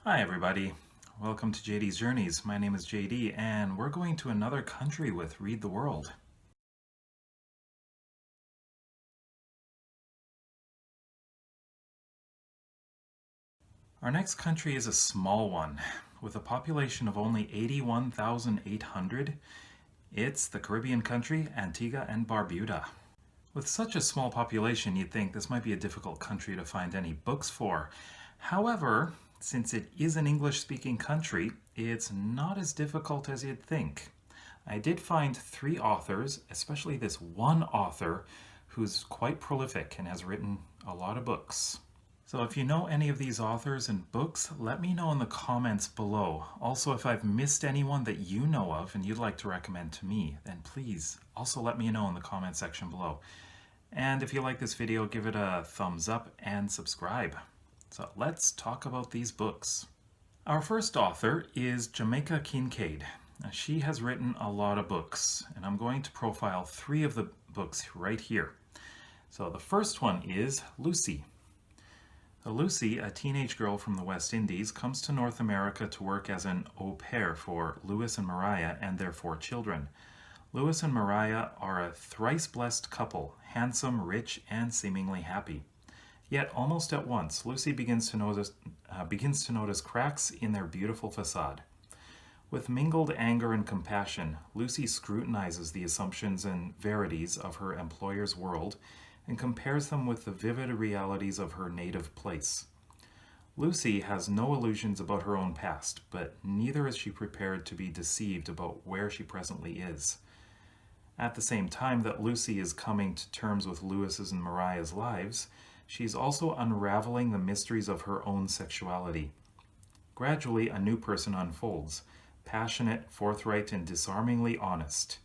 Hi everybody, welcome to JD's Journeys. My name is JD and we're going to another country with Read the World. Our next country is a small one with a population of only 81,800. It's the Caribbean country Antigua and Barbuda. With such a small population, you'd think this might be a difficult country to find any books for. However, since it is an English-speaking country, it's not as difficult as you'd think. I did find 3 authors, especially this one author who's quite prolific and has written a lot of books. So if you know any of these authors and books, let me know in the comments below. Also, if I've missed anyone that you know of and you'd like to recommend to me, then please also let me know in the comment section below. And if you like this video, give it a thumbs up and subscribe. So let's talk about these books. Our first author is Jamaica Kincaid. Now, she has written a lot of books, and I'm going to profile 3 of the books right here. So the first one is Lucy. Lucy, a teenage girl from the West Indies, comes to North America to work as an au pair for Lewis and Mariah and their 4 children. Lewis and Mariah are a thrice-blessed couple, handsome, rich, and seemingly happy. Yet, almost at once, Lucy begins to notice cracks in their beautiful facade. With mingled anger and compassion, Lucy scrutinizes the assumptions and verities of her employer's world and compares them with the vivid realities of her native place. Lucy has no illusions about her own past, but neither is she prepared to be deceived about where she presently is. At the same time that Lucy is coming to terms with Lewis's and Mariah's lives, she's also unraveling the mysteries of her own sexuality. Gradually, a new person unfolds, passionate, forthright, and disarmingly honest.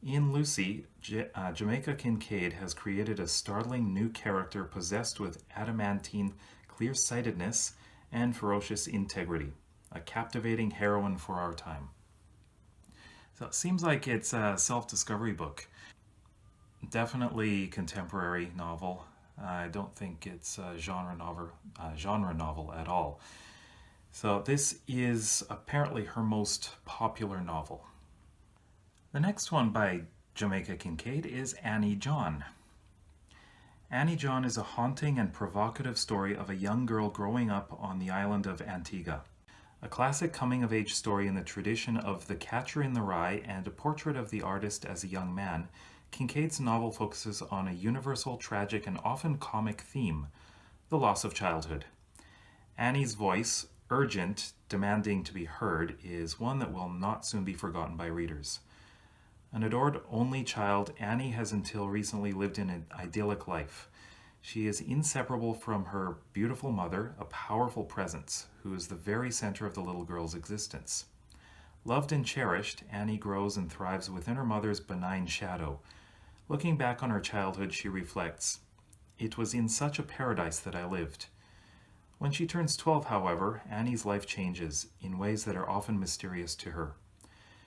In Lucy, Jamaica Kincaid has created a startling new character possessed with adamantine clear-sightedness and ferocious integrity, a captivating heroine for our time. So it seems like it's a self-discovery book. Definitely contemporary novel. I don't think it's a genre novel at all. So this is apparently her most popular novel. The next one by Jamaica Kincaid is Annie John. Annie John is a haunting and provocative story of a young girl growing up on the island of Antigua. A classic coming-of-age story in the tradition of The Catcher in the Rye and a portrait of the artist as a young man, Kincaid's novel focuses on a universal, tragic, and often comic theme, the loss of childhood. Annie's voice, urgent, demanding to be heard, is one that will not soon be forgotten by readers. An adored only child, Annie has until recently lived in an idyllic life. She is inseparable from her beautiful mother, a powerful presence, who is the very center of the little girl's existence. Loved and cherished, Annie grows and thrives within her mother's benign shadow. Looking back on her childhood, she reflects, "It was in such a paradise that I lived." When she turns 12, however, Annie's life changes in ways that are often mysterious to her.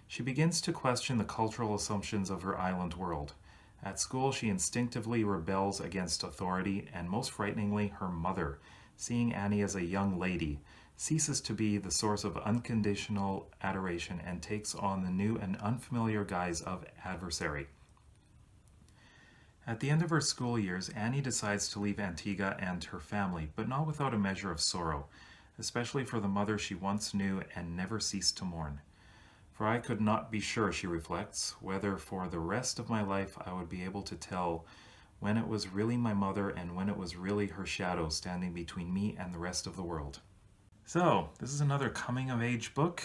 She begins to question the cultural assumptions of her island world. At school, she instinctively rebels against authority, and most frighteningly, her mother, seeing Annie as a young lady, ceases to be the source of unconditional adoration and takes on the new and unfamiliar guise of adversary. At the end of her school years, Annie decides to leave Antigua and her family, but not without a measure of sorrow, especially for the mother she once knew and never ceased to mourn. "For I could not be sure," she reflects, "whether for the rest of my life I would be able to tell when it was really my mother and when it was really her shadow standing between me and the rest of the world." So, this is another coming-of-age book,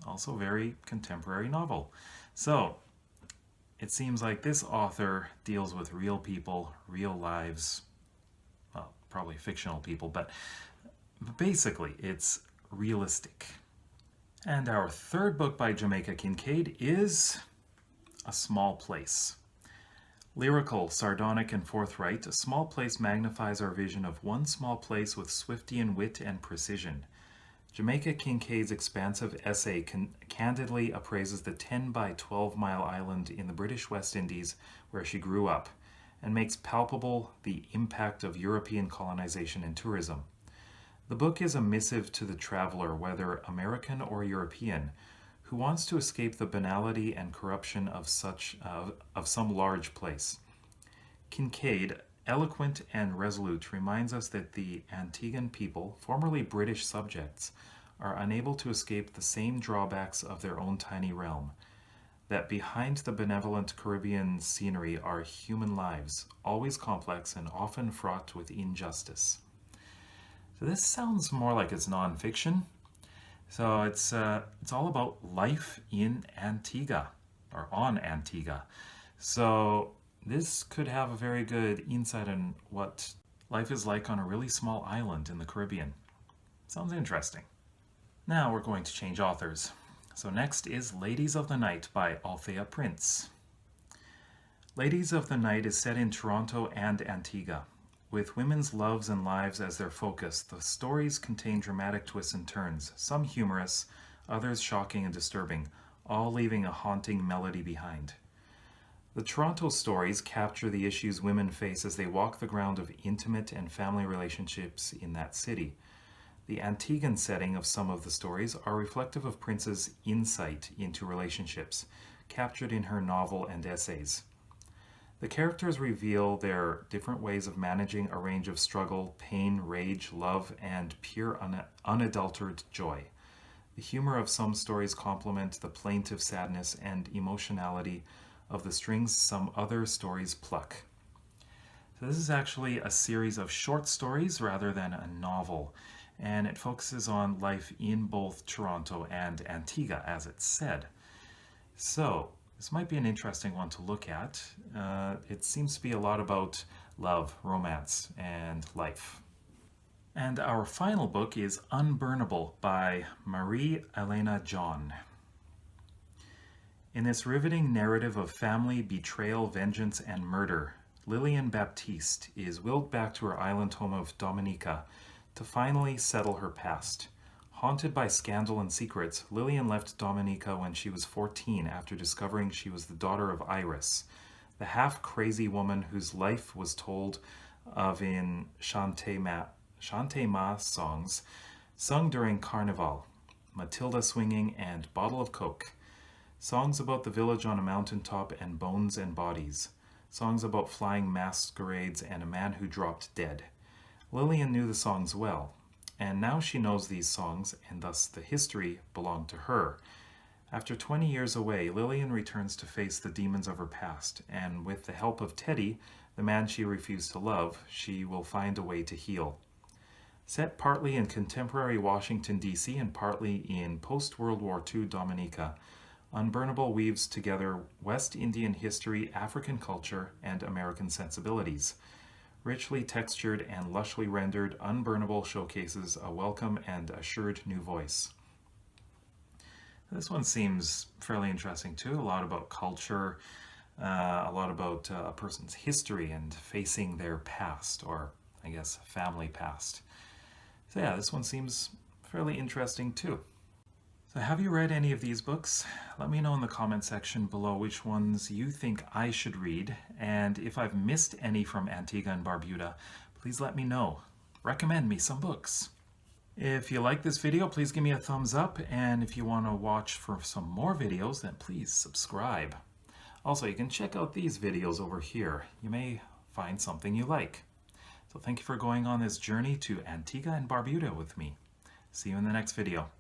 also very contemporary novel. So, it seems like this author deals with real people, real lives, well, probably fictional people, but basically it's realistic. And our third book by Jamaica Kincaid is A Small Place. Lyrical, sardonic, and forthright, A Small Place magnifies our vision of one small place with Swiftian wit and precision. Jamaica Kincaid's expansive essay candidly appraises the 10 by 12 mile island in the British West Indies where she grew up and makes palpable the impact of European colonization and tourism. The book is a missive to the traveler, whether American or European, who wants to escape the banality and corruption of some large place. Kincaid, eloquent and resolute, reminds us that the Antiguan people, formerly British subjects, are unable to escape the same drawbacks of their own tiny realm, that behind the benevolent Caribbean scenery are human lives, always complex and often fraught with injustice. So this sounds more like it's nonfiction. So it's all about life in Antigua, or on Antigua. So this could have a very good insight on what life is like on a really small island in the Caribbean. Sounds interesting. Now we're going to change authors. So next is Ladies of the Night by Althea Prince. Ladies of the Night is set in Toronto and Antigua. With women's loves and lives as their focus, the stories contain dramatic twists and turns, some humorous, others shocking and disturbing, all leaving a haunting melody behind. The Toronto stories capture the issues women face as they walk the ground of intimate and family relationships in that city. The Antiguan setting of some of the stories are reflective of Prince's insight into relationships, captured in her novel and essays. The characters reveal their different ways of managing a range of struggle, pain, rage, love, and pure unadulterated joy. The humor of some stories complement the plaintive sadness and emotionality of the strings some other stories pluck. So this is actually a series of short stories rather than a novel, and it focuses on life in both Toronto and Antigua, as it's said. So this might be an interesting one to look at. It seems to be a lot about love, romance, and life. And our final book is Unburnable by Marie-Elena John. In this riveting narrative of family, betrayal, vengeance, and murder, Lillian Baptiste is willed back to her island home of Dominica to finally settle her past. Haunted by scandal and secrets, Lillian left Dominica when she was 14 after discovering she was the daughter of Iris, the half-crazy woman whose life was told of in Chante Ma songs sung during Carnival, Matilda Swinging, and Bottle of Coke. Songs about the village on a mountaintop and bones and bodies. Songs about flying masquerades and a man who dropped dead. Lillian knew the songs well, and now she knows these songs, and thus the history belonged to her. After 20 years away, Lillian returns to face the demons of her past, and with the help of Teddy, the man she refused to love, she will find a way to heal. Set partly in contemporary Washington, D.C., and partly in post-World War II Dominica, Unburnable weaves together West Indian history, African culture, and American sensibilities. Richly textured and lushly rendered, Unburnable showcases a welcome and assured new voice. This one seems fairly interesting too. A lot about culture, a lot about a person's history and facing their past, or I guess family past. So yeah, this one seems fairly interesting too. So have you read any of these books? Let me know in the comment section below which ones you think I should read, and if I've missed any from Antigua and Barbuda, please let me know. Recommend me some books. If you like this video, please give me a thumbs up, and if you want to watch for some more videos, then please subscribe. Also, you can check out these videos over here. You may find something you like. So thank you for going on this journey to Antigua and Barbuda with me. See you in the next video.